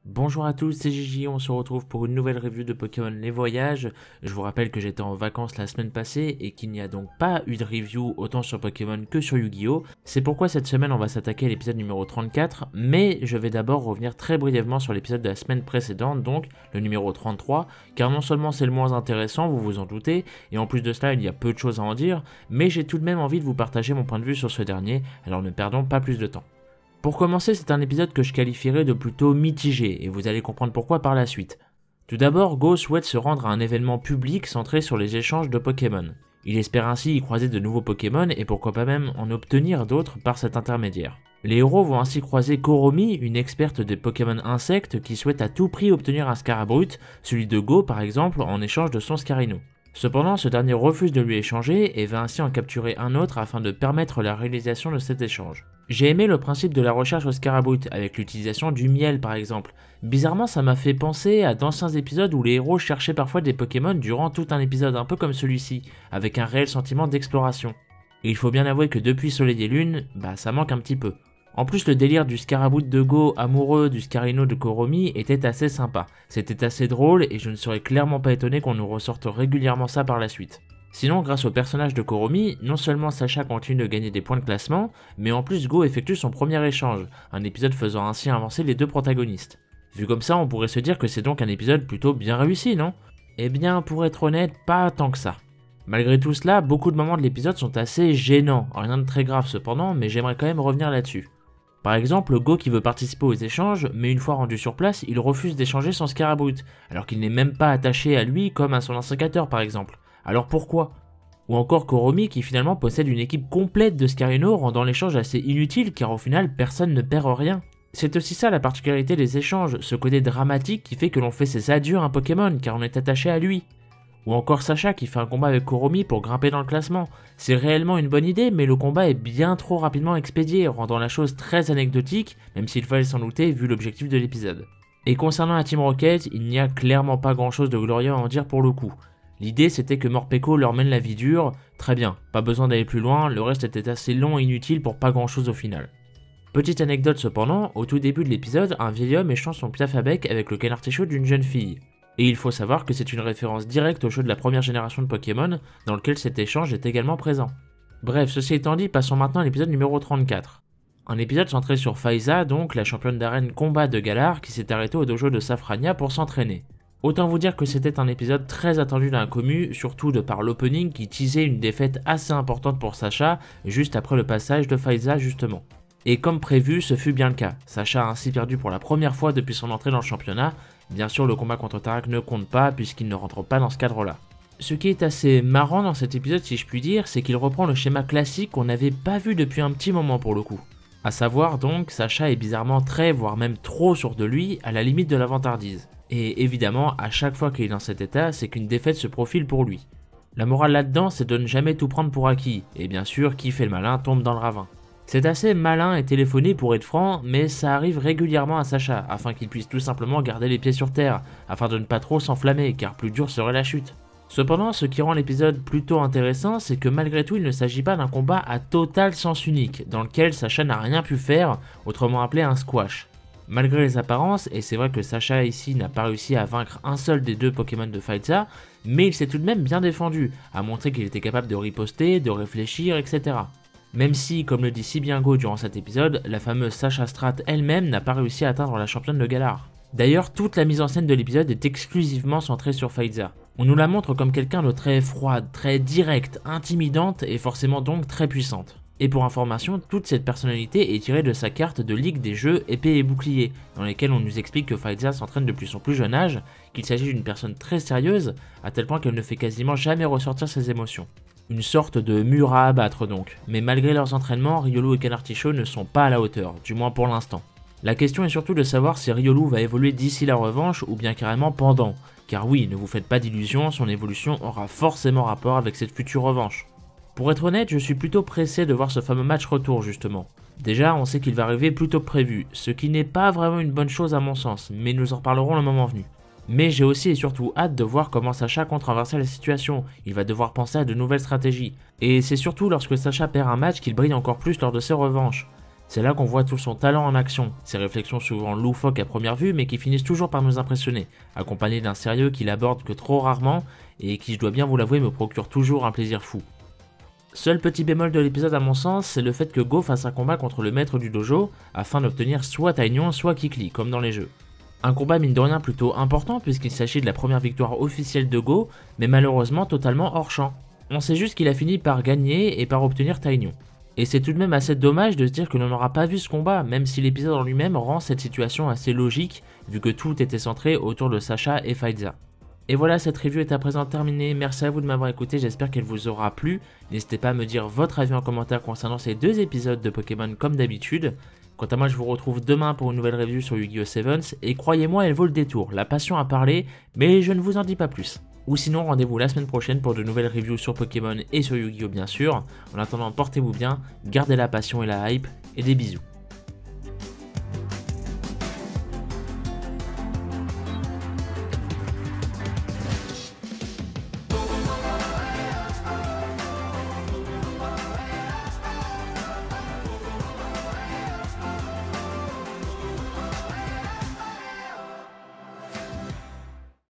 Bonjour à tous, c'est Gigi, on se retrouve pour une nouvelle review de Pokémon Les Voyages. Je vous rappelle que j'étais en vacances la semaine passée et qu'il n'y a donc pas eu de review autant sur Pokémon que sur Yu-Gi-Oh! C'est pourquoi cette semaine on va s'attaquer à l'épisode numéro 34, mais je vais d'abord revenir très brièvement sur l'épisode de la semaine précédente, donc le numéro 33, car non seulement c'est le moins intéressant, vous vous en doutez, et en plus de cela il y a peu de choses à en dire, mais j'ai tout de même envie de vous partager mon point de vue sur ce dernier, alors ne perdons pas plus de temps. Pour commencer, c'est un épisode que je qualifierais de plutôt mitigé, et vous allez comprendre pourquoi par la suite. Tout d'abord, Go souhaite se rendre à un événement public centré sur les échanges de Pokémon. Il espère ainsi y croiser de nouveaux Pokémon et pourquoi pas même en obtenir d'autres par cet intermédiaire. Les héros vont ainsi croiser Koromi, une experte des Pokémon insectes qui souhaite à tout prix obtenir un Scarabrute, celui de Go par exemple, en échange de son Scarino. Cependant, ce dernier refuse de lui échanger et va ainsi en capturer un autre afin de permettre la réalisation de cet échange. J'ai aimé le principe de la recherche au Scarabrute avec l'utilisation du miel par exemple. Bizarrement, ça m'a fait penser à d'anciens épisodes où les héros cherchaient parfois des Pokémon durant tout un épisode, un peu comme celui-ci, avec un réel sentiment d'exploration. Et il faut bien avouer que depuis Soleil et Lune, ça manque un petit peu. En plus, le délire du Scarabrute de Go amoureux du Scarino de Koromi était assez sympa. C'était assez drôle et je ne serais clairement pas étonné qu'on nous ressorte régulièrement ça par la suite. Sinon, grâce au personnage de Koromi, non seulement Sacha continue de gagner des points de classement, mais en plus Go effectue son premier échange, un épisode faisant ainsi avancer les deux protagonistes. Vu comme ça, on pourrait se dire que c'est donc un épisode plutôt bien réussi, non? Eh bien, pour être honnête, pas tant que ça. Malgré tout cela, beaucoup de moments de l'épisode sont assez gênants, rien de très grave cependant, mais j'aimerais quand même revenir là-dessus. Par exemple, Go qui veut participer aux échanges, mais une fois rendu sur place, il refuse d'échanger son Scarabrute, alors qu'il n'est même pas attaché à lui comme à son instigateur par exemple. Alors pourquoi? Ou encore Koromi qui finalement possède une équipe complète de Scarino, rendant l'échange assez inutile car au final personne ne perd rien. C'est aussi ça la particularité des échanges, ce côté dramatique qui fait que l'on fait ses adieux à un Pokémon car on est attaché à lui. Ou encore Sacha qui fait un combat avec Koromi pour grimper dans le classement. C'est réellement une bonne idée, mais le combat est bien trop rapidement expédié, rendant la chose très anecdotique, même s'il fallait s'en douter vu l'objectif de l'épisode. Et concernant la Team Rocket, il n'y a clairement pas grand chose de glorieux à en dire pour le coup. L'idée c'était que Morpeko leur mène la vie dure, très bien, pas besoin d'aller plus loin, le reste était assez long et inutile pour pas grand chose au final. Petite anecdote cependant, au tout début de l'épisode, un vieil homme échange son piaf à bec avec le canard-tichot d'une jeune fille. Et il faut savoir que c'est une référence directe au jeu de la première génération de Pokémon, dans lequel cet échange est également présent. Bref, ceci étant dit, passons maintenant à l'épisode numéro 34. Un épisode centré sur Faiza, donc la championne d'arène combat de Galar, qui s'est arrêtée au dojo de Safrania pour s'entraîner. Autant vous dire que c'était un épisode très attendu d'un commu, surtout de par l'opening qui teasait une défaite assez importante pour Sacha, juste après le passage de Faiza justement. Et comme prévu, ce fut bien le cas. Sacha a ainsi perdu pour la première fois depuis son entrée dans le championnat. Bien sûr, le combat contre Tarak ne compte pas puisqu'il ne rentre pas dans ce cadre-là. Ce qui est assez marrant dans cet épisode, si je puis dire, c'est qu'il reprend le schéma classique qu'on n'avait pas vu depuis un petit moment pour le coup. A savoir donc, Sacha est bizarrement très, voire même trop sûr de lui, à la limite de la vantardise. Et évidemment, à chaque fois qu'il est dans cet état, c'est qu'une défaite se profile pour lui. La morale là-dedans, c'est de ne jamais tout prendre pour acquis, et bien sûr, qui fait le malin tombe dans le ravin. C'est assez malin et téléphoné pour être franc, mais ça arrive régulièrement à Sacha, afin qu'il puisse tout simplement garder les pieds sur terre, afin de ne pas trop s'enflammer, car plus dur serait la chute. Cependant, ce qui rend l'épisode plutôt intéressant, c'est que malgré tout, il ne s'agit pas d'un combat à total sens unique, dans lequel Sacha n'a rien pu faire, autrement appelé un squash. Malgré les apparences, et c'est vrai que Sacha ici n'a pas réussi à vaincre un seul des deux Pokémon de Faiza, mais il s'est tout de même bien défendu, à montrer qu'il était capable de riposter, de réfléchir, etc. Même si, comme le dit si bien Go durant cet épisode, la fameuse Sacha Strat elle-même n'a pas réussi à atteindre la championne de Galar. D'ailleurs, toute la mise en scène de l'épisode est exclusivement centrée sur Faiza. On nous la montre comme quelqu'un de très froide, très directe, intimidante et forcément donc très puissante. Et pour information, toute cette personnalité est tirée de sa carte de ligue des jeux épée et bouclier, dans lesquels on nous explique que Faiza s'entraîne depuis son plus jeune âge, qu'il s'agit d'une personne très sérieuse, à tel point qu'elle ne fait quasiment jamais ressortir ses émotions. Une sorte de mur à abattre donc, mais malgré leurs entraînements, Riolu et Canartichaud ne sont pas à la hauteur, du moins pour l'instant. La question est surtout de savoir si Riolu va évoluer d'ici la revanche ou bien carrément pendant, car oui, ne vous faites pas d'illusions, son évolution aura forcément rapport avec cette future revanche. Pour être honnête, je suis plutôt pressé de voir ce fameux match retour justement. Déjà, on sait qu'il va arriver plus tôt que prévu, ce qui n'est pas vraiment une bonne chose à mon sens, mais nous en reparlerons le moment venu. Mais j'ai aussi et surtout hâte de voir comment Sacha compte renverser la situation, il va devoir penser à de nouvelles stratégies. Et c'est surtout lorsque Sacha perd un match qu'il brille encore plus lors de ses revanches. C'est là qu'on voit tout son talent en action, ses réflexions souvent loufoques à première vue mais qui finissent toujours par nous impressionner, accompagnées d'un sérieux qu'il aborde que trop rarement et qui, je dois bien vous l'avouer, me procure toujours un plaisir fou. Seul petit bémol de l'épisode à mon sens, c'est le fait que Go fasse un combat contre le maître du dojo afin d'obtenir soit Taignon soit Kikli, comme dans les jeux. Un combat mine de rien plutôt important puisqu'il s'agit de la première victoire officielle de Go, mais malheureusement totalement hors champ. On sait juste qu'il a fini par gagner et par obtenir Taignon. Et c'est tout de même assez dommage de se dire que l'on n'aura pas vu ce combat, même si l'épisode en lui-même rend cette situation assez logique, vu que tout était centré autour de Sacha et Faiza. Et voilà, cette review est à présent terminée, merci à vous de m'avoir écouté, j'espère qu'elle vous aura plu. N'hésitez pas à me dire votre avis en commentaire concernant ces deux épisodes de Pokémon comme d'habitude. Quant à moi, je vous retrouve demain pour une nouvelle review sur Yu-Gi-Oh! Sevens, et croyez-moi, elle vaut le détour, la passion a parlé, mais je ne vous en dis pas plus. Ou sinon, rendez-vous la semaine prochaine pour de nouvelles reviews sur Pokémon et sur Yu-Gi-Oh! Bien sûr. En attendant, portez-vous bien, gardez la passion et la hype, et des bisous.